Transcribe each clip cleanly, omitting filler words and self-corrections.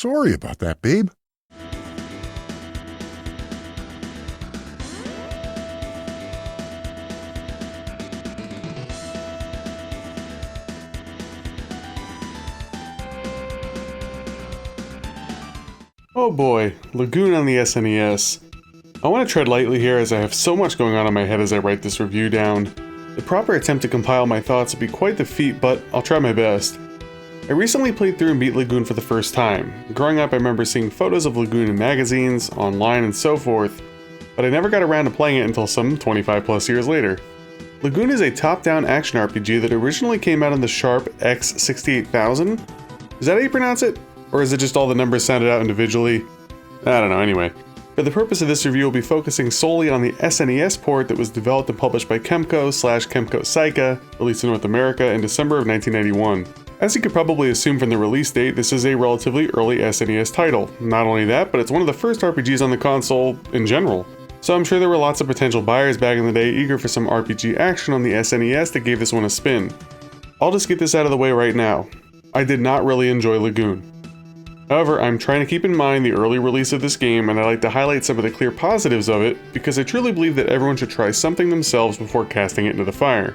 Sorry about that, babe. Oh boy, Lagoon on the SNES. I want to tread lightly here as I have so much going on in my head as I write this review down. The proper attempt to compile my thoughts will be quite the feat, but I'll try my best. I recently played through and beat Lagoon for the first time. Growing up, I remember seeing photos of Lagoon in magazines, online, and so forth, but I never got around to playing it until some 25 plus years later. Lagoon is a top-down action RPG that originally came out on the Sharp X68000. Is that how you pronounce it? Or is it just all the numbers sounded out individually? I don't know, anyway. For the purpose of this review, we'll be focusing solely on the SNES port that was developed and published by Kemco Saika, released in North America in December of 1991. As you could probably assume from the release date, this is a relatively early SNES title. Not only that, but it's one of the first RPGs on the console in general. So I'm sure there were lots of potential buyers back in the day eager for some RPG action on the SNES that gave this one a spin. I'll just get this out of the way right now. I did not really enjoy Lagoon. However, I'm trying to keep in mind the early release of this game, and I like to highlight some of the clear positives of it, because I truly believe that everyone should try something themselves before casting it into the fire.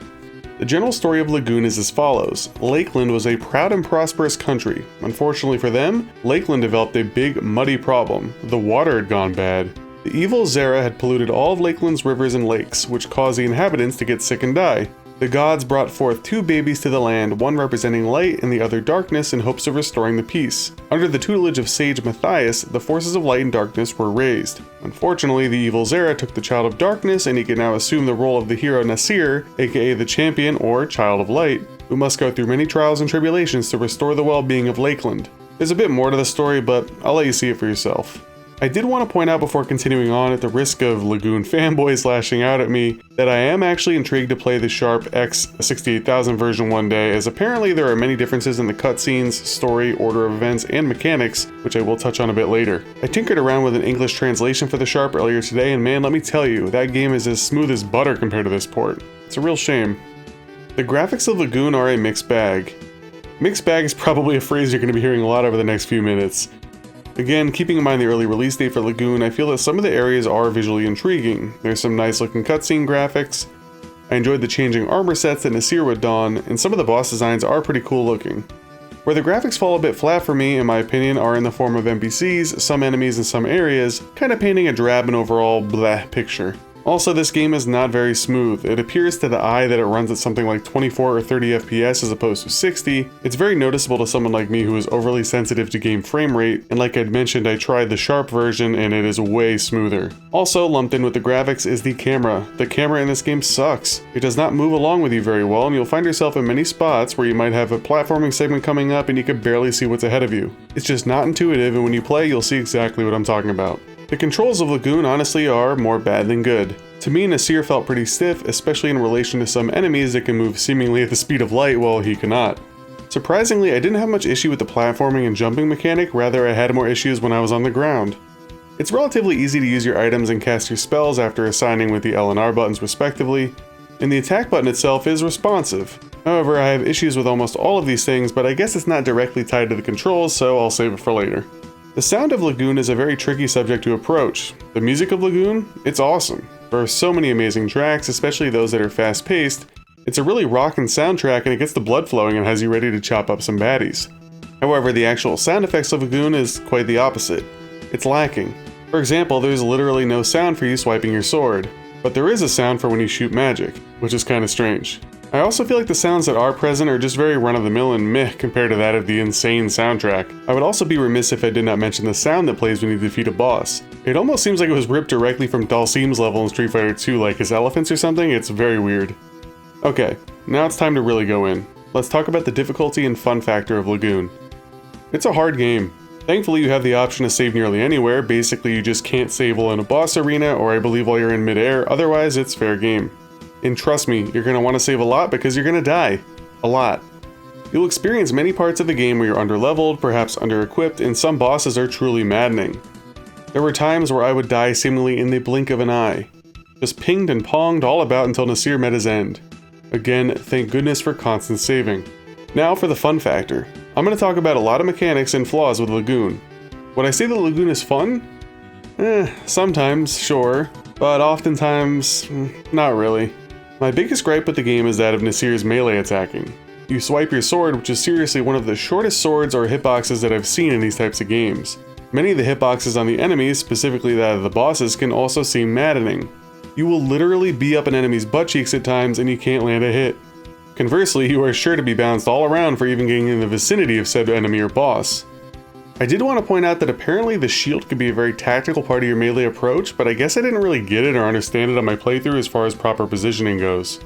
The general story of Lagoon is as follows. Lakeland was a proud and prosperous country. Unfortunately for them, Lakeland developed a big, muddy problem. The water had gone bad. The evil Zera had polluted all of Lakeland's rivers and lakes, which caused the inhabitants to get sick and die. The gods brought forth two babies to the land, one representing light and the other darkness, in hopes of restoring the peace. Under the tutelage of sage Matthias, the forces of light and darkness were raised. Unfortunately, the evil Zera took the child of darkness, and he can now assume the role of the hero Nasir, aka the champion or child of light, who must go through many trials and tribulations to restore the well-being of Lakeland. There's a bit more to the story, but I'll let you see it for yourself. I did want to point out before continuing on, at the risk of Lagoon fanboys lashing out at me, that I am actually intrigued to play the Sharp X68000 version one day, as apparently there are many differences in the cutscenes, story, order of events, and mechanics, which I will touch on a bit later. I tinkered around with an English translation for the Sharp earlier today, and man, let me tell you, that game is as smooth as butter compared to this port. It's a real shame. The graphics of Lagoon are a mixed bag. Mixed bag is probably a phrase you're going to be hearing a lot over the next few minutes. Again, keeping in mind the early release date for Lagoon, I feel that some of the areas are visually intriguing. There's some nice looking cutscene graphics. I enjoyed the changing armor sets that Nasir would don, and some of the boss designs are pretty cool looking. Where the graphics fall a bit flat for me, in my opinion, are in the form of NPCs, some enemies in some areas, kind of painting a drab and overall bleh picture. Also, this game is not very smooth. It appears to the eye that it runs at something like 24 or 30 FPS as opposed to 60. It's very noticeable to someone like me who is overly sensitive to game frame rate, and like I'd mentioned, I tried the Sharp version and it is way smoother. Also, lumped in with the graphics is the camera. The camera in this game sucks. It does not move along with you very well, and you'll find yourself in many spots where you might have a platforming segment coming up and you can barely see what's ahead of you. It's just not intuitive, and when you play, you'll see exactly what I'm talking about. The controls of Lagoon honestly are more bad than good. To me, Nasir felt pretty stiff, especially in relation to some enemies that can move seemingly at the speed of light while he cannot. Surprisingly, I didn't have much issue with the platforming and jumping mechanic, rather I had more issues when I was on the ground. It's relatively easy to use your items and cast your spells after assigning with the L and R buttons respectively, and the attack button itself is responsive. However, I have issues with almost all of these things, but I guess it's not directly tied to the controls, so I'll save it for later. The sound of Lagoon is a very tricky subject to approach. The music of Lagoon? It's awesome. There are so many amazing tracks, especially those that are fast-paced. It's a really rockin' soundtrack, and it gets the blood flowing and has you ready to chop up some baddies. However, the actual sound effects of Lagoon is quite the opposite. It's lacking. For example, there's literally no sound for you swiping your sword, but there is a sound for when you shoot magic, which is kinda strange. I also feel like the sounds that are present are just very run-of-the-mill and meh compared to that of the insane soundtrack. I would also be remiss if I did not mention the sound that plays when you defeat a boss. It almost seems like it was ripped directly from Dhalsim's level in Street Fighter 2, like his elephants or something. It's very weird. Okay, now it's time to really go in. Let's talk about the difficulty and fun factor of Lagoon. It's a hard game. Thankfully, you have the option to save nearly anywhere. Basically, you just can't save while in a boss arena, or I believe while you're in midair, otherwise it's fair game. And trust me, you're going to want to save a lot because you're going to die. A lot. You'll experience many parts of the game where you're underleveled, perhaps under-equipped, and some bosses are truly maddening. There were times where I would die seemingly in the blink of an eye. Just pinged and ponged all about until Nasir met his end. Again, thank goodness for constant saving. Now for the fun factor. I'm going to talk about a lot of mechanics and flaws with Lagoon. Would I say the Lagoon is fun? Sometimes, sure, but oftentimes, not really. My biggest gripe with the game is that of Nasir's melee attacking. You swipe your sword, which is seriously one of the shortest swords or hitboxes that I've seen in these types of games. Many of the hitboxes on the enemies, specifically that of the bosses, can also seem maddening. You will literally be up an enemy's butt cheeks at times and you can't land a hit. Conversely, you are sure to be bounced all around for even getting in the vicinity of said enemy or boss. I did want to point out that apparently the shield could be a very tactical part of your melee approach, but I guess I didn't really get it or understand it on my playthrough as far as proper positioning goes.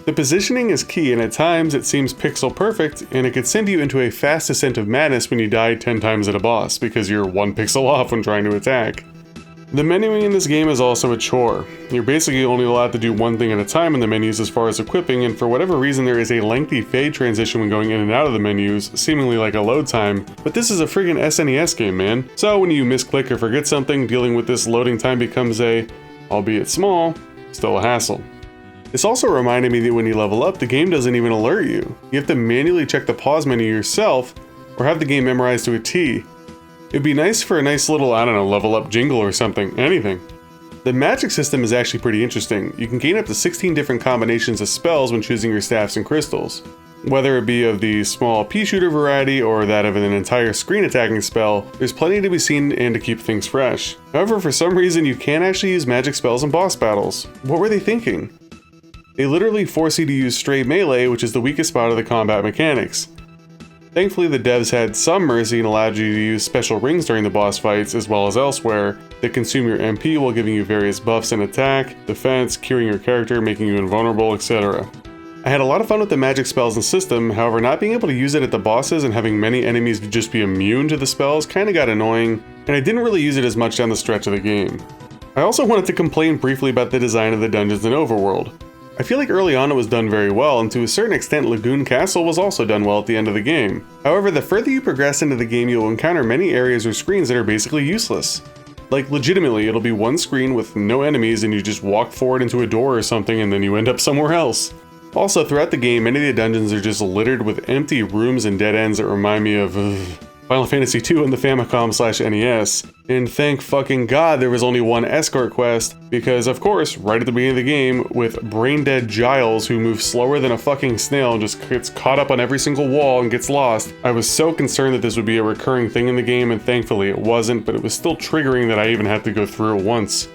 The positioning is key, and at times it seems pixel perfect, and it could send you into a fast descent of madness when you die 10 times at a boss, because you're 1 pixel off when trying to attack. The menuing in this game is also a chore. You're basically only allowed to do one thing at a time in the menus as far as equipping, and for whatever reason there is a lengthy fade transition when going in and out of the menus, seemingly like a load time, but this is a friggin' SNES game, man. So when you misclick or forget something, dealing with this loading time becomes a, albeit small, still a hassle. This also reminded me that when you level up, the game doesn't even alert you. You have to manually check the pause menu yourself, or have the game memorized to a T. It'd be nice for a nice little, I don't know, level up jingle or something, anything. The magic system is actually pretty interesting. You can gain up to 16 different combinations of spells when choosing your staffs and crystals. Whether it be of the small pea shooter variety or that of an entire screen attacking spell, there's plenty to be seen and to keep things fresh. However, for some reason you can't actually use magic spells in boss battles. What were they thinking? They literally force you to use straight melee, which is the weakest spot of the combat mechanics. Thankfully, the devs had some mercy and allowed you to use special rings during the boss fights, as well as elsewhere, that consume your MP while giving you various buffs in attack, defense, curing your character, making you invulnerable, etc. I had a lot of fun with the magic spells and system, however not being able to use it at the bosses and having many enemies just be immune to the spells kinda got annoying, and I didn't really use it as much down the stretch of the game. I also wanted to complain briefly about the design of the dungeons and overworld. I feel like early on it was done very well, and to a certain extent Lagoon Castle was also done well at the end of the game. However, the further you progress into the game, you'll encounter many areas or screens that are basically useless. Like legitimately, it'll be one screen with no enemies and you just walk forward into a door or something and then you end up somewhere else. Also, throughout the game, many of the dungeons are just littered with empty rooms and dead ends that remind me of Final Fantasy II on the Famicom/NES, and thank fucking god there was only one escort quest, because of course, right at the beginning of the game, with brain-dead Giles who moves slower than a fucking snail and just gets caught up on every single wall and gets lost, I was so concerned that this would be a recurring thing in the game, and thankfully it wasn't, but it was still triggering that I even had to go through it once.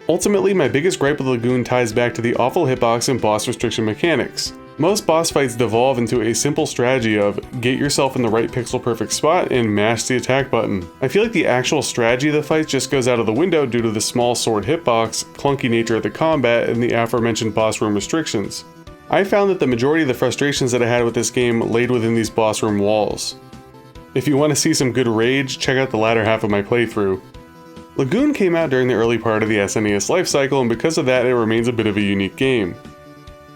Ultimately, my biggest gripe with Lagoon ties back to the awful hitbox and boss restriction mechanics. Most boss fights devolve into a simple strategy of get yourself in the right pixel perfect spot and mash the attack button. I feel like the actual strategy of the fights just goes out of the window due to the small sword hitbox, clunky nature of the combat, and the aforementioned boss room restrictions. I found that the majority of the frustrations that I had with this game laid within these boss room walls. If you want to see some good rage, check out the latter half of my playthrough. Lagoon came out during the early part of the SNES lifecycle, and because of that it remains a bit of a unique game.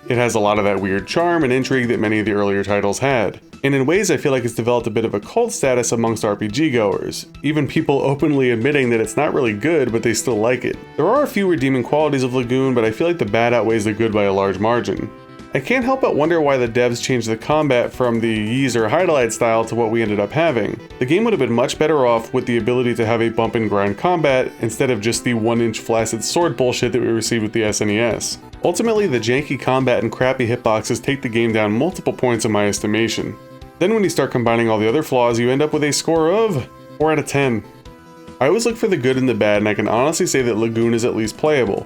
It has a lot of that weird charm and intrigue that many of the earlier titles had. And in ways I feel like it's developed a bit of a cult status amongst RPG goers, even people openly admitting that it's not really good but they still like it. There are a few redeeming qualities of Lagoon, but I feel like the bad outweighs the good by a large margin. I can't help but wonder why the devs changed the combat from the Ys or Hydlide style to what we ended up having. The game would have been much better off with the ability to have a bump and grind combat instead of just the 1-inch flaccid sword bullshit that we received with the SNES. Ultimately, the janky combat and crappy hitboxes take the game down multiple points in my estimation. Then when you start combining all the other flaws, you end up with a score of 4 out of 10. I always look for the good and the bad, and I can honestly say that Lagoon is at least playable.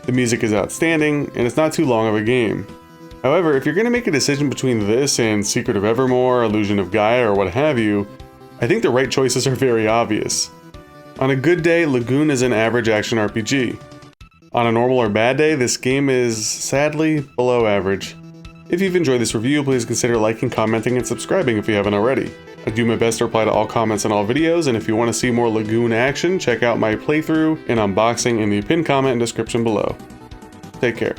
The music is outstanding, and it's not too long of a game. However, if you're going to make a decision between this and Secret of Evermore, Illusion of Gaia, or what have you, I think the right choices are very obvious. On a good day, Lagoon is an average action RPG. On a normal or bad day, this game is, sadly, below average. If you've enjoyed this review, please consider liking, commenting, and subscribing if you haven't already. I do my best to reply to all comments on all videos, and if you want to see more Lagoon action, check out my playthrough and unboxing in the pinned comment and description below. Take care.